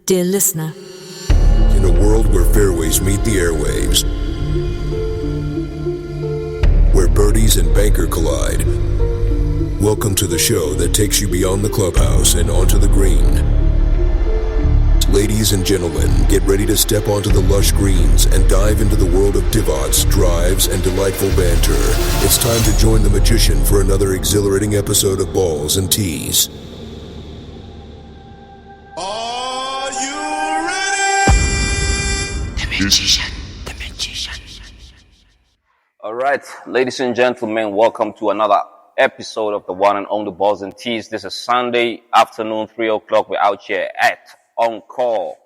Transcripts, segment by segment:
Dear listener, in a world where fairways meet the airwaves, where birdies and banker collide, welcome to the show that takes you beyond the clubhouse and onto the green. Ladies and gentlemen, get ready to step onto the lush greens and dive into the world of divots, drives, and delightful banter. It's time to join the magician for another exhilarating episode of Balls and Tees. Are you ready? the magician. All right, ladies and gentlemen, welcome to another episode of the one and only Balls and Tees. This is Sunday afternoon, 3 o'clock. We're out here at On Call,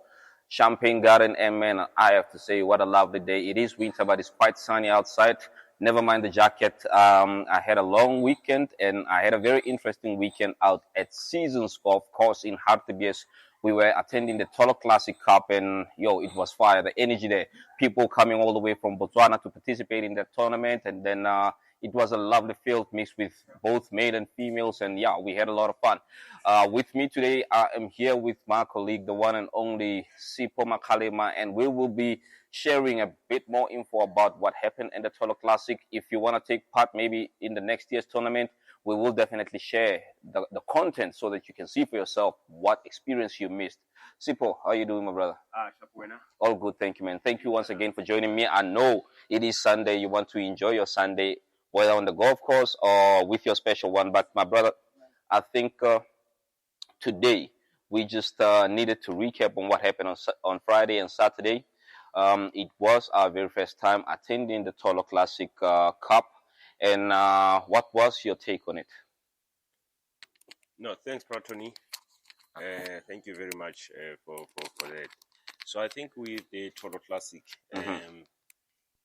Champagne Garden, and man, I have to say, what a lovely day. It is winter, but it's quite sunny outside. Never mind the jacket. I had a long weekend, and I had a very interesting weekend out at Seasons Golf Course in Hartbeespoort. We were attending the Tolo Classic Cup, and it was fire. The energy there, people coming all the way from Botswana to participate in that tournament, and then it was a lovely field mixed with both male and females, and we had a lot of fun. With me today, I am here with my colleague, the one and only Sipho Makalema, and we will be sharing a bit more info about what happened in the Tolo Classic. If you want to take part maybe in the next year's tournament, we will definitely share the content so that you can see for yourself what experience you missed. Sipho, how are you doing, my brother? All good, thank you, man. Thank you once again for joining me. I know it is Sunday. You want to enjoy your Sunday, whether on the golf course or with your special one. But my brother, I think today we just needed to recap on what happened on Friday and Saturday. It was our very first time attending the Tolo Classic Cup. And what was your take on it? No, thanks, Pratoni. Thank you very much for that. So I think with the Tolo Classic, it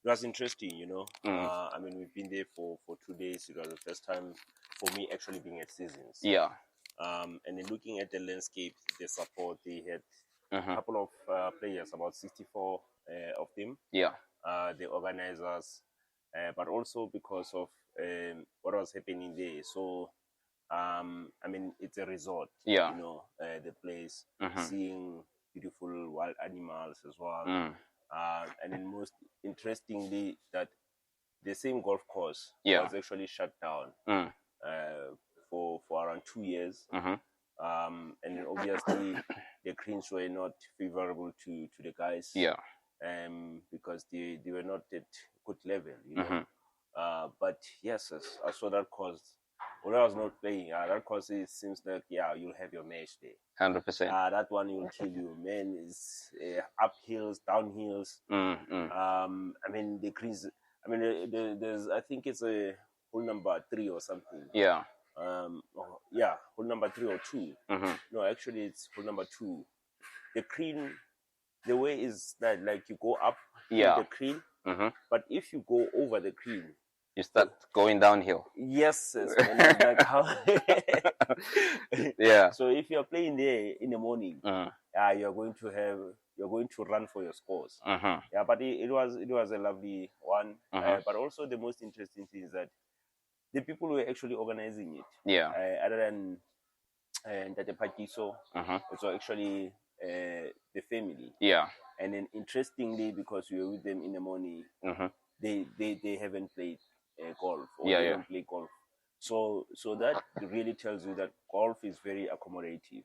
was interesting, I mean, we've been there for 2 days. It was the first time for me actually being at Seasons. Yeah. And then looking at the landscape, the support, they had a couple of players, about 64 of them. Yeah. The organizers. But also because of what was happening there. So, I mean, it's a resort, the place, seeing beautiful wild animals as well. And then most interestingly, that the same golf course was actually shut down for around 2 years. And then obviously the greens were not favorable to the guys. Yeah. Because they were not at good level, but yes, I saw that course. When I was not playing, that course, it seems like you'll have your match there. 100%. That one will kill you, man. It's uphills, downhills. I mean the greens. I mean there's I think it's a hole number 3 or something. Yeah. Hole number 3 or 2. No, actually it's hole number 2. The green. The way is that like you go up the green, but if you go over the green, you start going downhill. Yes, like how? Yeah. So if you're playing there in the morning, you're going to run for your scores. Yeah, but it was a lovely one. But also the most interesting thing is that the people who were actually organizing it. Yeah. Other than Tate Pakiso, it's actually. The family. Yeah. And then interestingly, because we were with them in the morning, they haven't played golf or they don't play golf. So that really tells you that golf is very accommodative.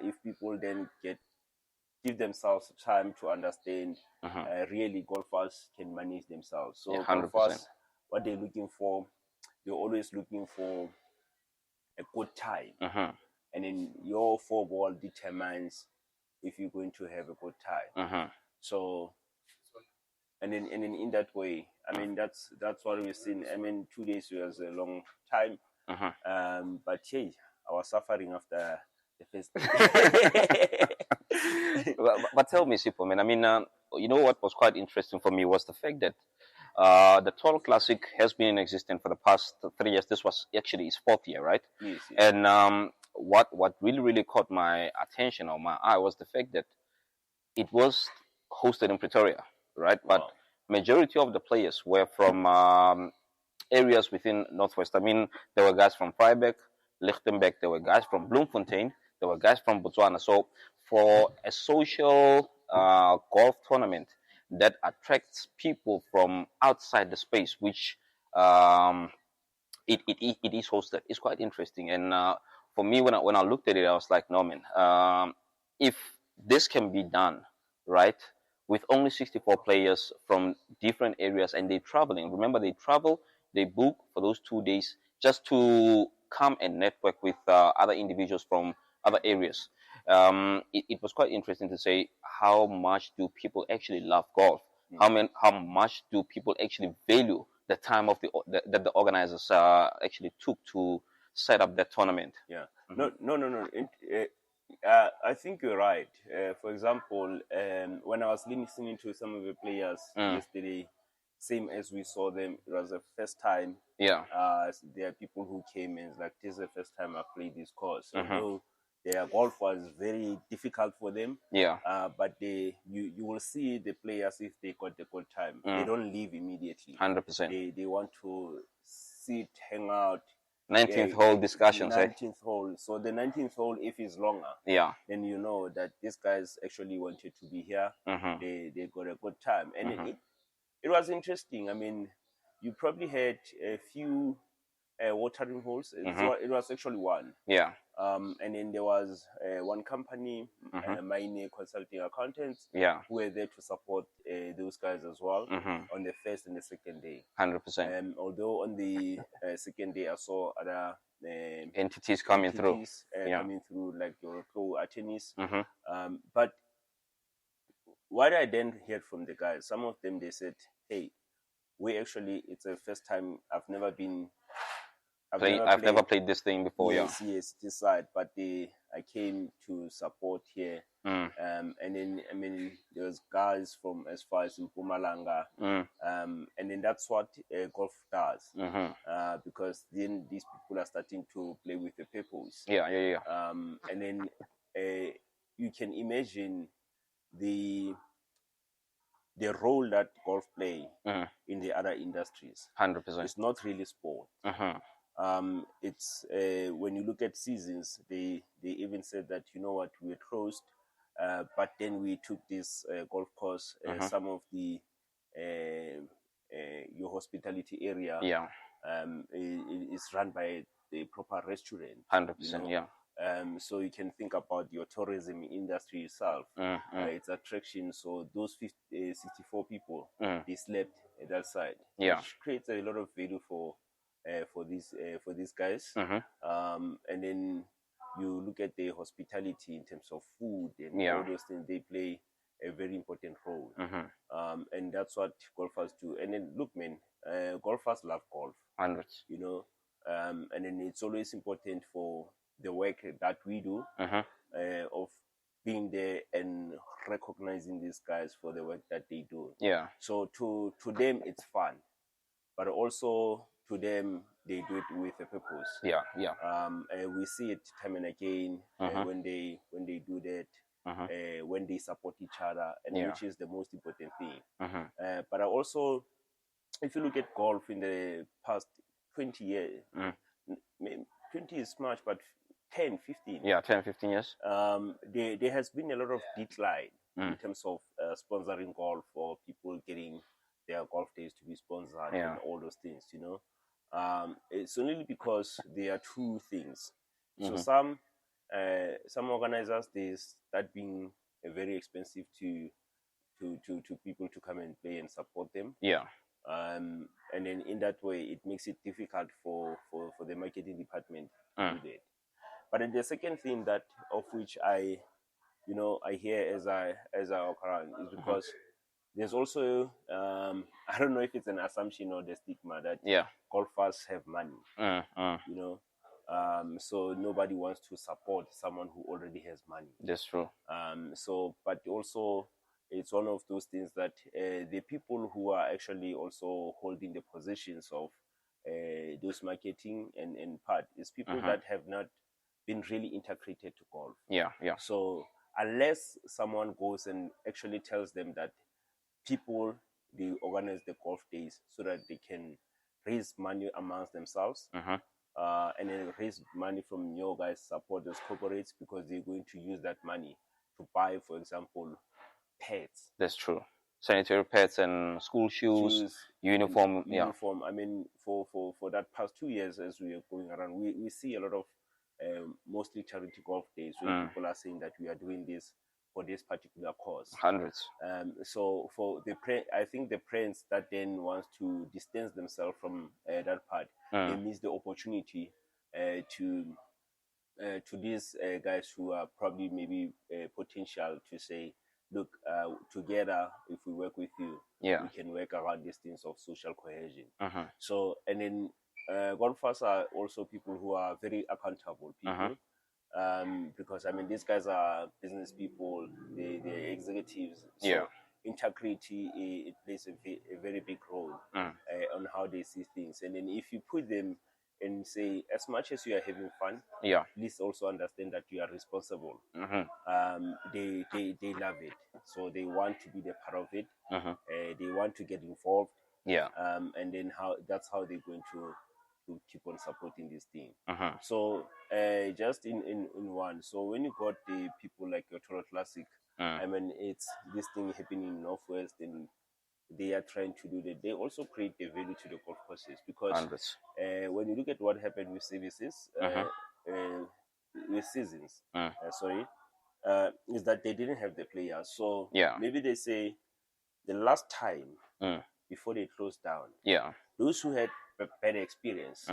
If people then give themselves time to understand, really golfers can manage themselves. So golfers, what they're looking for, they're always looking for a good time. And then your 4-ball determines if you're going to have a good time. So, and then in that way, I mean that's what we've seen. I mean 2 days was a long time, but I was suffering after the first day. but tell me, Sipho, man. I mean, what was quite interesting for me was the fact that the Tolo Classic has been in existence for the past 3 years. This was actually his 4th year, right? Yes. And what really caught my attention or my eye was the fact that it was hosted in Pretoria, right? But majority of the players were from areas within Northwest. I mean, there were guys from Vryburg, Lichtenburg, there were guys from Bloemfontein, there were guys from Botswana. So for a social golf tournament that attracts people from outside the space, which it is hosted. It's quite interesting. And for me, when I looked at it, I was like, no, man, if this can be done, right, with only 64 players from different areas and they're traveling. Remember, they travel, they book for those 2 days just to come and network with other individuals from other areas. It was quite interesting to say how much do people actually love golf? How much do people actually value the time of that the organizers actually took to set up that tournament? Yeah. No. I think you're right. For example, when I was listening to some of the players yesterday, same as we saw them, it was the first time. Yeah. There are people who came in like, this is the first time I played this course. Although their golf was very difficult for them. Yeah. But you will see the players, if they got the good time, they don't leave immediately. 100%. They want to sit, hang out. 19th hole discussions. 19th hole. So the 19th hole, if it's longer, then you know that these guys actually wanted to be here. They got a good time, and it was interesting. I mean, you probably had a few watering holes. It was actually one. Yeah. And then there was one company, Mine Consulting Accountants, who were there to support those guys as well on the first and the second day. 100%. Although on the second day, I saw other entities coming through, like your pro attorneys. But what I then heard from the guys, some of them, they said, hey, it's the first time I've never played this thing before. Yes, this side, but I came to support here. And then, I mean, there was guys from as far as in Mpumalanga. And then that's what golf does. Because then these people are starting to play with the purpose. And then you can imagine the role that golf play in the other industries. 100%. It's not really sport. It's when you look at seasons, they even said that, you know what, we're closed, but then we took this golf course. Some of the your hospitality area is run by the proper restaurant. 100%. So you can think about your tourism industry itself, its attraction. So those 64 people, they slept at that side, which creates a lot of value for these guys. And then you look at the hospitality in terms of food and all those things. They play a very important role. And that's what golfers do. And then look, man, golfers love golf. 100. You know, and then it's always important for the work that we do of being there and recognizing these guys for the work that they do. So to them it's fun, but also to them they do it with a purpose. We see it time and again when they do that, when they support each other, and which is the most important thing. But I also, if you look at golf in the past 20 years, 20 is much, but 10, 15. 10, 15 years. There has been a lot of decline in terms of sponsoring golf, or people getting their golf days to be sponsored and all those things, you know. It's only because there are two things. So some organizers, they start being very expensive to people to come and play and support them. And then in that way, it makes it difficult for the marketing department to do that. But then the second thing that of which I hear as I walk around is because there's also I don't know if it's an assumption or the stigma that golfers have money. You know, so nobody wants to support someone who already has money. That's true. So, but also it's one of those things that the people who are actually also holding the positions of those marketing and part is people that have not been really integrated to golf. So unless someone goes and actually tells them that people, they organize the golf days so that they can raise money amongst themselves, and then raise money from your guys, support those corporates, because they're going to use that money buy, for example, pads. That's true. Sanitary pads and school shoes, uniform. Uniform. I mean, for that past 2 years, as we are going around, we see a lot of mostly charity golf days where people are saying that we are doing this for this particular cause. Hundreds. So for I think the parents that then wants to distance themselves from that part, they miss the opportunity to these guys who are probably maybe potential to say, look, together, if we work with you, we can work around these things of social cohesion. So, and then golfers are also people who are very accountable people. Because I mean, these guys are business people, they're executives. So integrity, it plays a very big role on how they see things. And then if you put them and say, as much as you are having fun, please also understand that you are responsible. They love it, so they want to be the part of it. They want to get involved. And then that's how they're going to keep on supporting this thing. So just in one. So when you got the people like your Toro Classic, I mean, it's this thing happening in Northwest, and they are trying to do that. They also create the value to the golf courses, because when you look at what happened with services, with seasons, is that they didn't have the players. So maybe they say the last time before they closed down, those who had bad experience,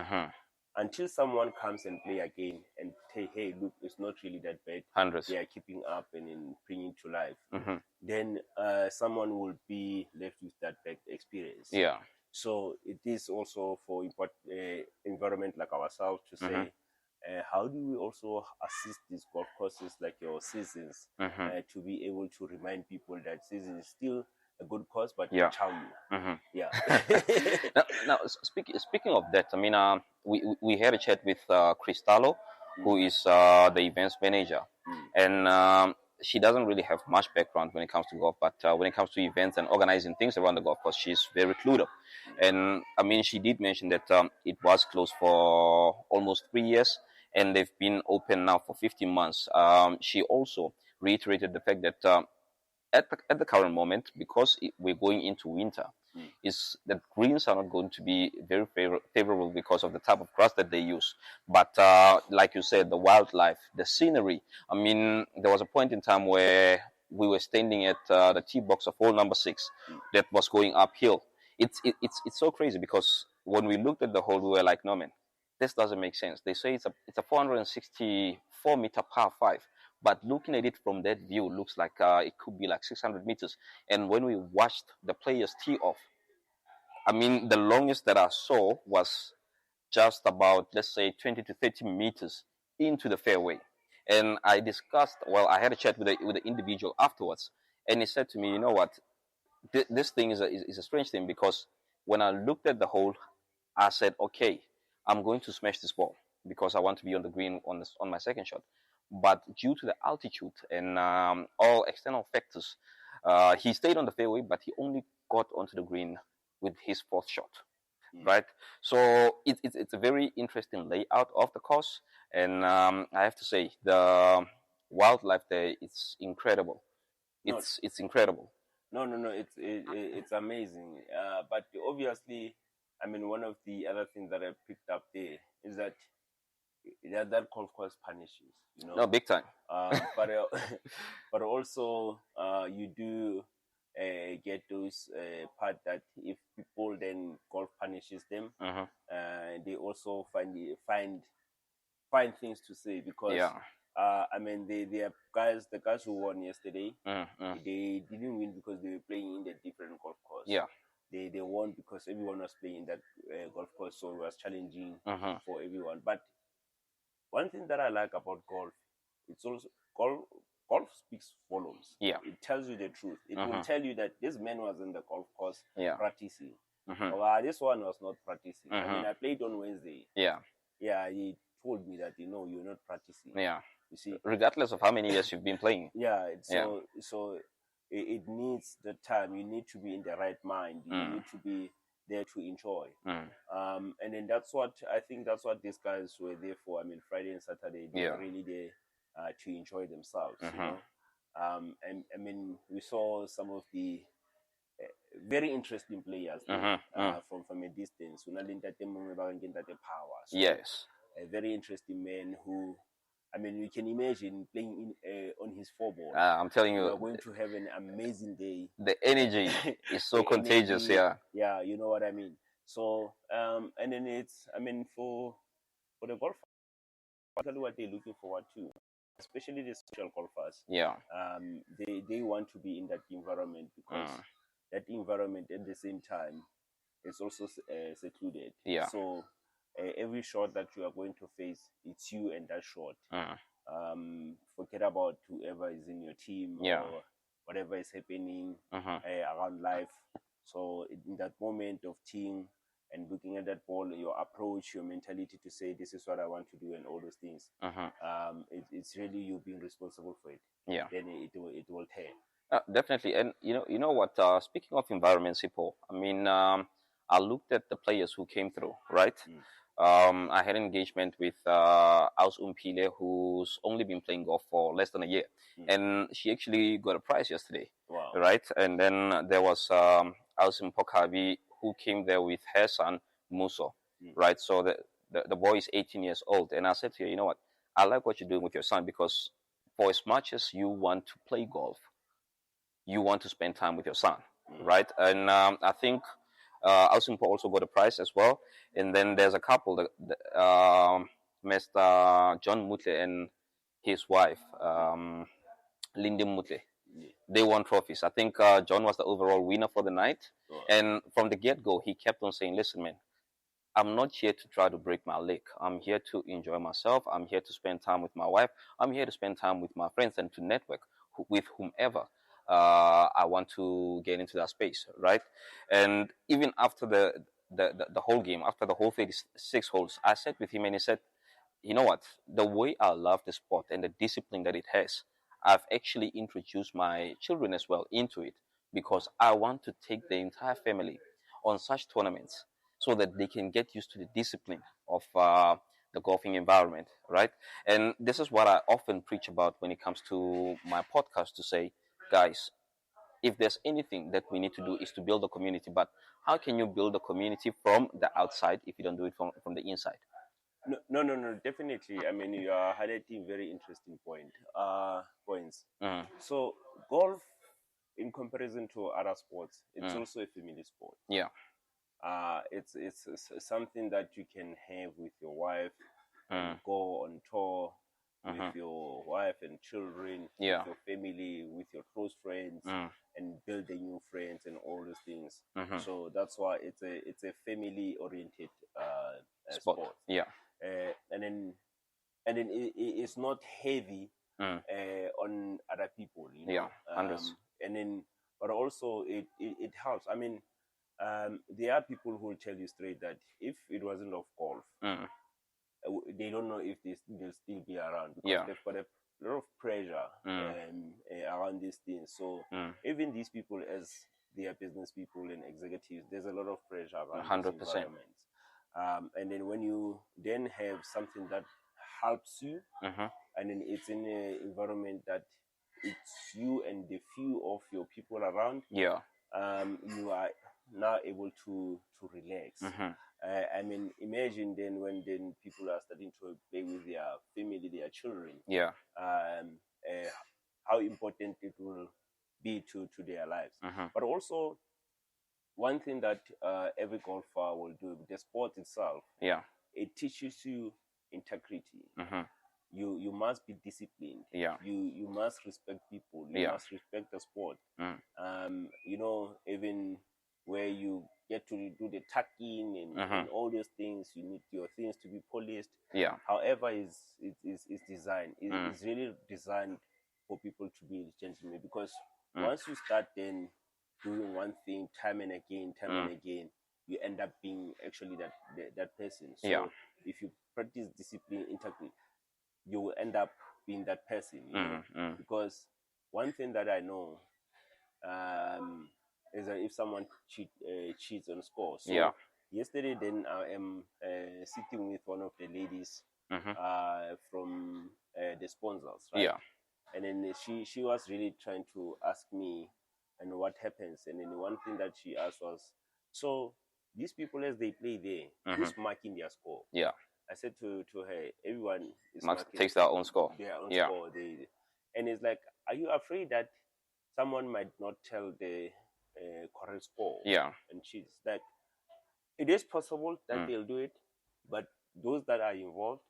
until someone comes and play again and say, hey, look, it's not really that bad. They are keeping up and in bringing to life. Then someone will be left with that bad experience. So it is also for environment like ourselves to say, how do we also assist these golf courses like your seasons to be able to remind people that season is still a good course, but chow you. Now speaking of that, I mean, we had a chat with Cristallo, who is the events manager, and she doesn't really have much background when it comes to golf, but when it comes to events and organizing things around the golf course, she's very clued up. And I mean, she did mention that it was closed for almost 3 years, and they've been open now for 15 months. She also reiterated the fact that at the current moment, because we're going into winter, is that greens are not going to be very favorable because of the type of grass that they use. But like you said, the wildlife, the scenery. I mean, there was a point in time where we were standing at the tee box of hole number 6 that was going uphill. It's so crazy, because when we looked at the hole, we were like, no man, this doesn't make sense. They say it's a 464 meter par 5. But looking at it from that view, looks like it could be like 600 meters. And when we watched the players tee off, I mean, the longest that I saw was just about, let's say, 20 to 30 meters into the fairway. And I had a chat with the individual afterwards, and he said to me, you know what, this thing is a strange thing, because when I looked at the hole, I said, okay, I'm going to smash this ball because I want to be on the green on my second shot. But due to the altitude and all external factors, he stayed on the fairway, but he only got onto the green with his 4th shot, right? So it's a very interesting layout of the course, and I have to say the wildlife there, it's incredible. It's incredible. No, it's amazing. But obviously, I mean, one of the other things that I picked up there is that that golf course punishes, you know. No, big time. But also you do get those part that if people then golf punishes them, they also find things to say, because I mean, the guys who won yesterday, they didn't win because they were playing in the different golf course. They won because everyone was playing that golf course, so it was challenging for everyone. But one thing that I like about golf, it's also golf speaks volumes. It tells you the truth. It will tell you that this man was in the golf course practicing. This one was not practicing. I mean, I played on Wednesday. He told me that, you're not practicing. You see, regardless of how many years you've been playing. So it needs the time. You need to be in the right mind. You need to be there to enjoy. And then that's what these guys were there for. I mean, Friday and Saturday, they were really there to enjoy themselves. You know? And I mean, we saw some of the very interesting players from a distance. Power. So, yes. A very interesting man who, I mean, you can imagine playing on his four-ball. I'm telling you, are going to have an amazing day. The energy is so contagious. Energy, yeah, you know what I mean. So, and then it's, I mean, for the golfers, what they're looking forward to, especially the social golfers. Yeah. They want to be in that environment because that environment at the same time is also secluded. Yeah. So every shot that you are going to face, it's you and that shot. Forget about whoever is in your team or whatever is happening around life. So in that moment of team and looking at that ball, your approach, your mentality to say, this is what I want to do and all those things, it's really you being responsible for it. Yeah. Then it will tear. Definitely. And you know what, speaking of environment, Sipo, I mean, I looked at the players who came through, right? I had engagement with Aus Umpile, who's only been playing golf for less than a year. And she actually got a prize yesterday, right? And then there was Aus Mpokavi, who came there with her son, Muso, right? So the boy is 18 years old. And I said to her, you know what, I like what you're doing with your son, because for as much as you want to play golf, you want to spend time with your son, right? And I think Alsimpo also got a prize as well. And then there's a couple, Mr. John Mutle and his wife, Lindy Mutle. They won trophies. I think John was the overall winner for the night. And from the get-go, he kept on saying, listen, man, I'm not here to try to break my leg. I'm here to enjoy myself. I'm here to spend time with my wife. I'm here to spend time with my friends and to network with whomever I want to get into that space, right? And even after the whole game, after the whole 36 holes, I sat with him and he said, you know what? The way I love the sport and the discipline that it has, I've actually introduced my children as well into it, because I want to take the entire family on such tournaments so that they can get used to the discipline of the golfing environment, right? And this is what I often preach about when it comes to my podcast, to say, guys, if there's anything that we need to do is to build a community, but how can you build a community from the outside if you don't do it from the inside? No, definitely. I mean, you are highlighting very interesting points. So golf, in comparison to other sports, it's also a family sport. Yeah. It's something that you can have with your wife, and go on tour with your wife and children, with your family, with your close friends, and building new friends and all those things. So that's why it's a family oriented sport. Yeah. And then it's not heavy on other people, you know. And then, but also it helps. I mean, there are people who will tell you straight that if it wasn't of golf, they don't know if they'll still be around, because they've got a lot of pressure around these things. So even these people, as they are business people and executives, there's a lot of pressure around 100%. these environments. And then when you then have something that helps you, and then it's in an environment that it's you and the few of your people around, you are now able to relax. I mean, imagine then when people are starting to play with their family, their children. How important it will be to their lives. But also, one thing that every golfer will do, the sport itself, it teaches you integrity. You must be disciplined. You must respect people. You must respect the sport. You know, even where you get to do the tucking and all those things, you need your things to be polished. However, it's designed. It's really designed for people to be gentlemen, because once you start then doing one thing time and again, you end up being actually that person. So if you practice discipline, integrity, you will end up being that person, you know? Because one thing that I know is that if someone cheats on score. So yesterday, then I am sitting with one of the ladies from the sponsors, right? And then she was really trying to ask me, and what happens. And then one thing that she asked was, so these people as they play there, who's marking their score? Yeah. I said to her, everyone is takes their own score. Their own score. And it's like, are you afraid that someone might not tell the correct score? Yeah. And she's like, it is possible that they'll do it, but those that are involved,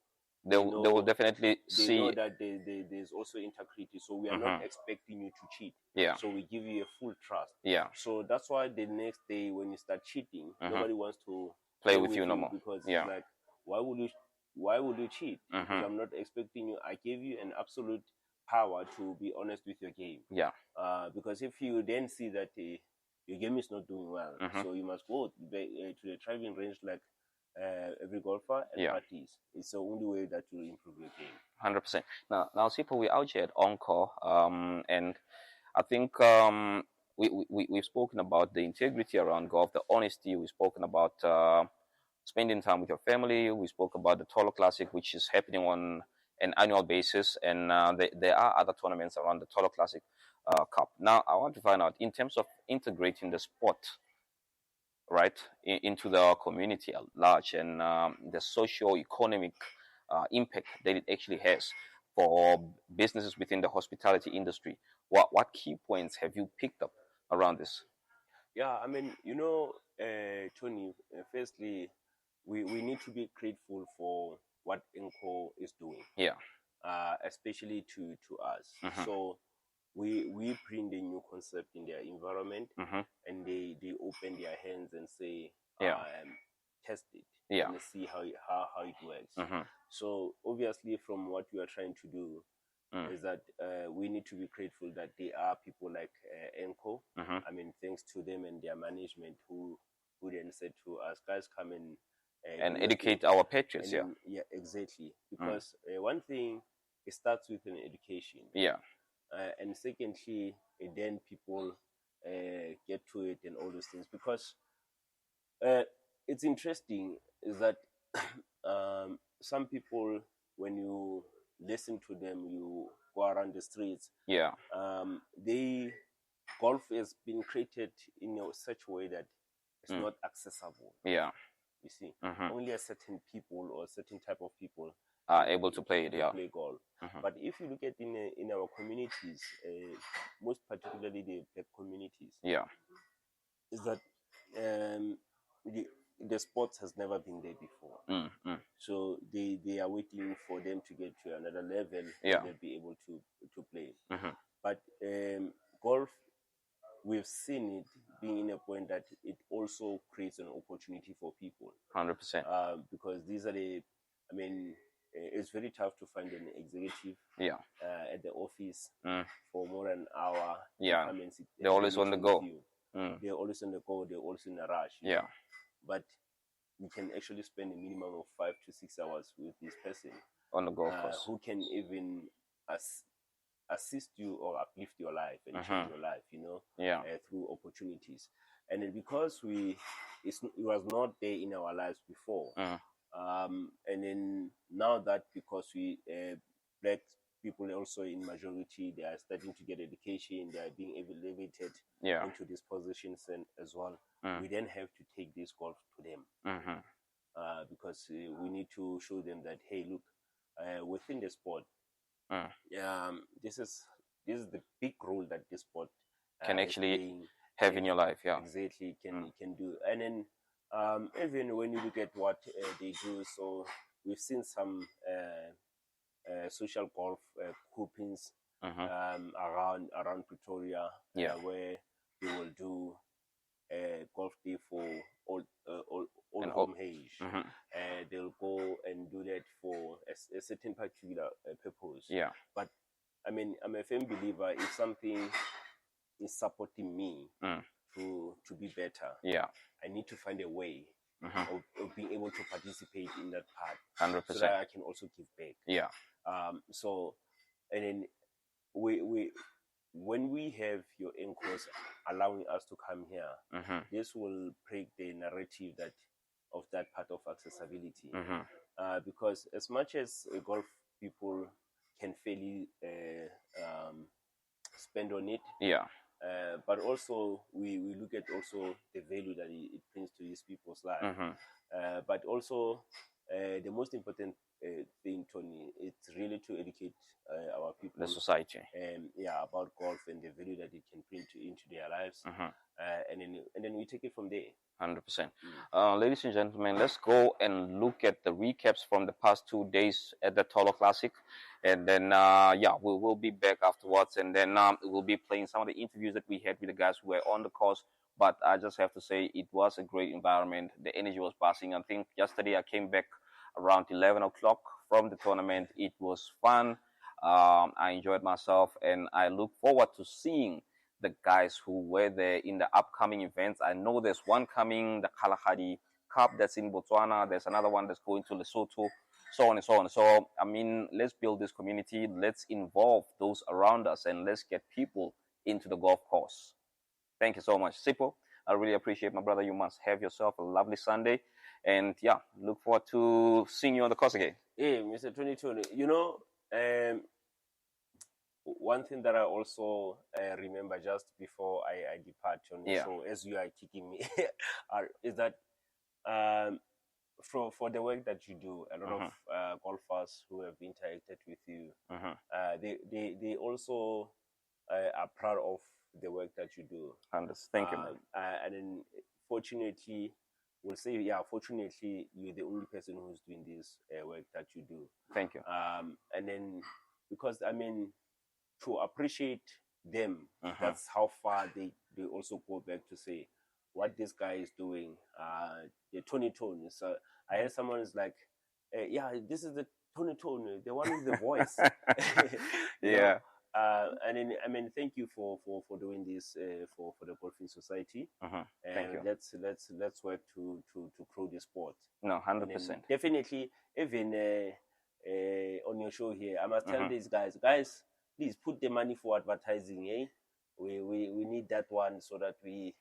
they will definitely see. They know that there's also integrity, so we are not expecting you to cheat. Yeah. So we give you a full trust. Yeah. So that's why the next day when you start cheating, nobody wants to play with you no more. Because it's like, why would you cheat? Because I'm not expecting you. I gave you an absolute power to be honest with your game. Yeah. Because if you then see that your game is not doing well, so you must go to the driving range like every golfer and practice. It's the only way that you improve your game. 100%. Now, Sipho, we're out here at Encore, and I think we've spoken about the integrity around golf, the honesty. We've spoken about spending time with your family. We spoke about the Tolo Classic, which is happening on an annual basis, and there are other tournaments around the Tolo Classic Cup. Now, I want to find out, in terms of integrating the sport, right, into the community at large, and the socio-economic impact that it actually has for businesses within the hospitality industry. What key points have you picked up around this? Yeah, I mean, Tony, firstly, we need to be grateful for what Encore is doing. Yeah. Especially to us. So we bring the new concept in their environment, and they open their hands and say, test it, and see how it works. So obviously, from what we are trying to do is that we need to be grateful that there are people like Enco. I mean, thanks to them and their management who then said to us, guys, come and educate our patrons. Yeah, exactly. Because one thing, it starts with an education. Yeah. And secondly, then people get to it and all those things. Because it's interesting is that some people, when you listen to them, you go around the streets. Yeah. Golf has been created in such a way that it's not accessible. Yeah. You see, only a certain people or a certain type of people are able to play it. Yeah. Play golf. But if you look at in our communities, most particularly the black communities, is that the sports has never been there before. So they are waiting for them to get to another level and they'll be able to play. But golf, we've seen it being in a point that it also creates an opportunity for people. 100%. Because these are it's very tough to find an executive at the office for more than an hour. Yeah, they're always on the go. They're always on the go. They're always in a rush. Yeah. But you can actually spend a minimum of 5 to 6 hours with this person on the golf course, who can even assist you or uplift your life and change your life, through opportunities. And then because it was not there in our lives before, and then now that because we black people also in majority, they are starting to get education, they are being elevated into these positions and as well. We then have to take this golf to them, because we need to show them that, hey, look, within the sport, this is the big role that this sport can actually have in your life. Yeah, exactly, can do. And then even when you look at what they do, so we've seen some social golf groupings around Pretoria, where they will do a golf day for all home age. They'll go and do that for a certain particular purpose. Yeah. But I mean, I'm a firm believer, if something is supporting me to be better, I need to find a way of being able to participate in that part, 100%, so that I can also give back. Yeah. So, and then we when we have your anchors allowing us to come here, this will break the narrative of that part of accessibility. Because as much as golf people can fairly spend on it. Yeah. But also we look at also the value that it brings to these people's life. But also the most important thing, Tony, it's really to educate our people, the society, about golf and the value that it can bring into their lives, and then we take it from there. 100%. Ladies and gentlemen, let's go and look at the recaps from the past 2 days at the Tolo Classic, and then we'll be back afterwards, and then we'll be playing some of the interviews that we had with the guys who were on the course. But I just have to say it was a great environment. The energy was passing. I think yesterday I came back around 11 o'clock from the tournament. It was fun. I enjoyed myself, and I look forward to seeing the guys who were there in the upcoming events. I know there's one coming, the Kalahari Cup, that's in Botswana. There's another one that's going to Lesotho, so on and so on. So, I mean, let's build this community. Let's involve those around us, and let's get people into the golf course. Thank you so much, Sipho. I really appreciate, my brother. You must have yourself a lovely Sunday. And, look forward to seeing you on the course again. Hey, Mr. 2020, one thing that I also remember just before I depart on the show, as you are kicking me, is that for the work that you do, a lot of golfers who have interacted with you, they also are proud of the work that you do. Thank you, man. And then, fortunately, we'll say, fortunately, you're the only person who's doing this work that you do. Thank you. And then, because, I mean, to appreciate them, that's how far they also go back to say what this guy is doing. The Tony. So I heard someone is like, this is the Tony, the one with the voice. Yeah. And then, I mean, thank you for doing this for the Golfing Society. Thank you. Let's work to grow the sport. No, 100%. Definitely, even on your show here, I must tell these guys, please put the money for advertising. We need that one so that we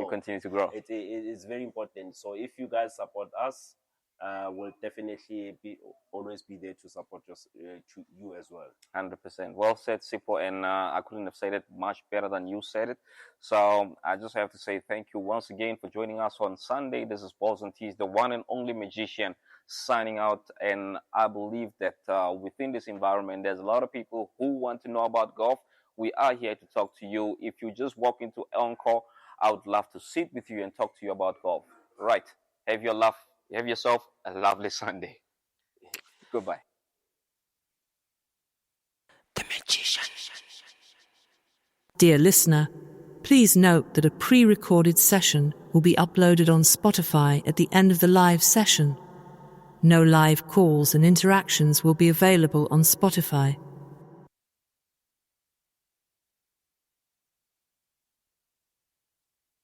continue to grow. It is very important. So if you guys support us, will definitely always be there to support you as well. 100%. Well said, Sipho, and I couldn't have said it much better than you said it. So I just have to say thank you once again for joining us on Sunday. This is Balls and Tees, the one and only magician, signing out. And I believe that within this environment, there's a lot of people who want to know about golf. We are here to talk to you. If you just walk into Encore, I would love to sit with you and talk to you about golf. Right. Have yourself a lovely Sunday. Goodbye. The Magician. Dear listener, please note that a pre-recorded session will be uploaded on Spotify at the end of the live session. No live calls and interactions will be available on Spotify.